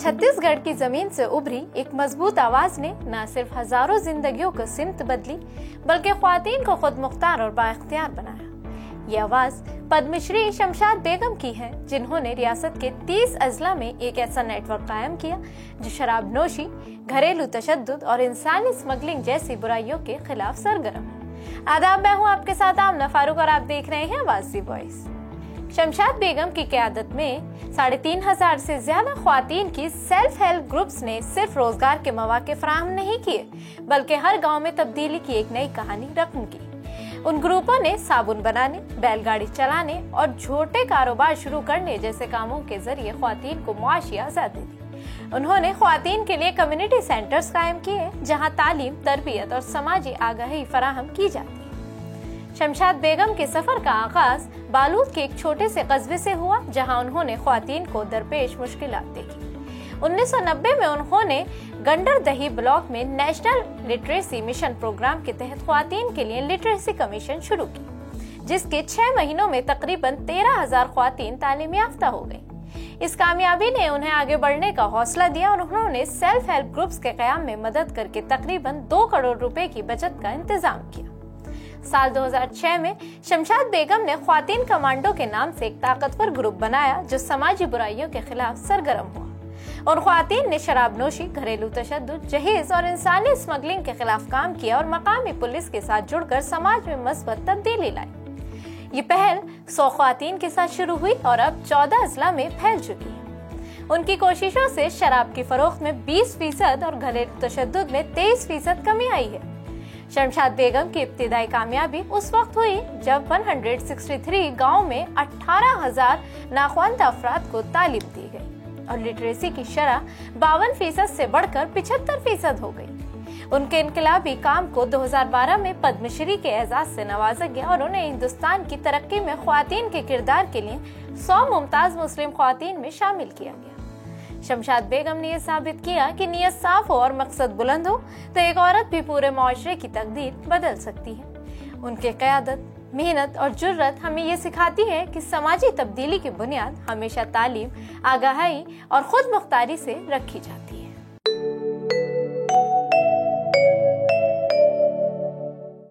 छत्तीसगढ़ की जमीन से उभरी एक मजबूत आवाज ने न सिर्फ हजारों जिंदगियों को सिमत बदली, बल्कि ख्वातीन को खुद मुख्तार और बाइख्तियार बनाया। ये आवाज पद्मश्री शमशाद बेगम की है, जिन्होंने रियासत के 30 अजला में एक ऐसा नेटवर्क कायम किया जो शराब नोशी, घरेलू तशद्दुद और इंसानी स्मगलिंग जैसी बुराइयों के खिलाफ सरगर्म है। आदाब, मैं हूँ आपके साथ आमना फारूक और आप देख रहे हैं आवाज़ वॉइस। शमशाद बेगम की क़यादत में 3500 से ज्यादा ख्वातीन की सेल्फ हेल्प ग्रुप्स ने सिर्फ रोजगार के मौके फराहम नहीं किए, बल्कि हर गांव में तब्दीली की एक नई कहानी रकम की। उन ग्रुपों ने साबुन बनाने, बैलगाड़ी चलाने और छोटे कारोबार शुरू करने जैसे कामों के जरिए ख्वातीन को मुआशी आजादी दी। उन्होंने ख्वातीन के लिए कम्युनिटी सेंटर्स कायम किए, जहां तालीम, तरबियत और समाजी आगाही फराहम की जाती। शमशाद बेगम के सफर का आगाज बालूद के एक छोटे से कस्बे से हुआ, जहां उन्होंने ख्वातीन को दरपेश मुश्किलात देखी। 1990 में उन्होंने गंडरदही ब्लॉक में नेशनल लिटरेसी मिशन प्रोग्राम के तहत ख्वातीन के लिए लिटरेसी कमीशन शुरू की, जिसके 6 महीनों में तकरीबन 13,000 ख्वातीन तालीम याफ्ता हो गई। इस कामयाबी ने उन्हें आगे बढ़ने का हौसला दिया और उन्होंने सेल्फ हेल्प ग्रुप्स के कयाम में मदद करके तकरीबन 2 करोड़ रुपए की बचत का इंतजाम किया। साल 2006 में शमशाद बेगम ने ख्वातीन कमांडो के नाम से एक ताकतवर ग्रुप बनाया, जो समाजी बुराइयों के खिलाफ सरगर्म हुआ और ख्वातीन ने शराब नोशी, घरेलू तशद्दुद, जहेज और इंसानी स्मगलिंग के खिलाफ काम किया और मकामी पुलिस के साथ जुड़कर समाज में मस्बत तब्दीली लाई। ये पहल 100 ख्वातीन के साथ शुरू हुई और अब 14 अजला में फैल चुकी है। उनकी कोशिशों से शराब की फरोख्त में 20% और घरेलू तशद्दुद में 23% कमी आई है। शमशाद बेगम की इब्तिदाई कामयाबी उस वक्त हुई जब 163 गाँव में 18,000 नाख्वानदा अफराद को तालीम दी गई और लिटरेसी की शरह 52% से बढ़कर 75% हो गई। उनके इनकलाबी काम को 2012 में पद्मश्री के एजाज से नवाजा गया और उन्हें हिंदुस्तान की तरक्की में ख्वातीन के किरदार के लिए 100 मुमताज मुस्लिम ख्वातीन में शामिल किया गया। शमशाद बेगम ने यह साबित किया कि नियत साफ हो और मकसद बुलंद हो तो एक औरत भी पूरे मुआशरे की तकदीर बदल सकती है। उनके क़यादत, मेहनत और जुर्रत हमें ये सिखाती है कि समाजी तब्दीली की बुनियाद हमेशा तालीम, आगाही और खुद मुख्तारी से रखी जाती है।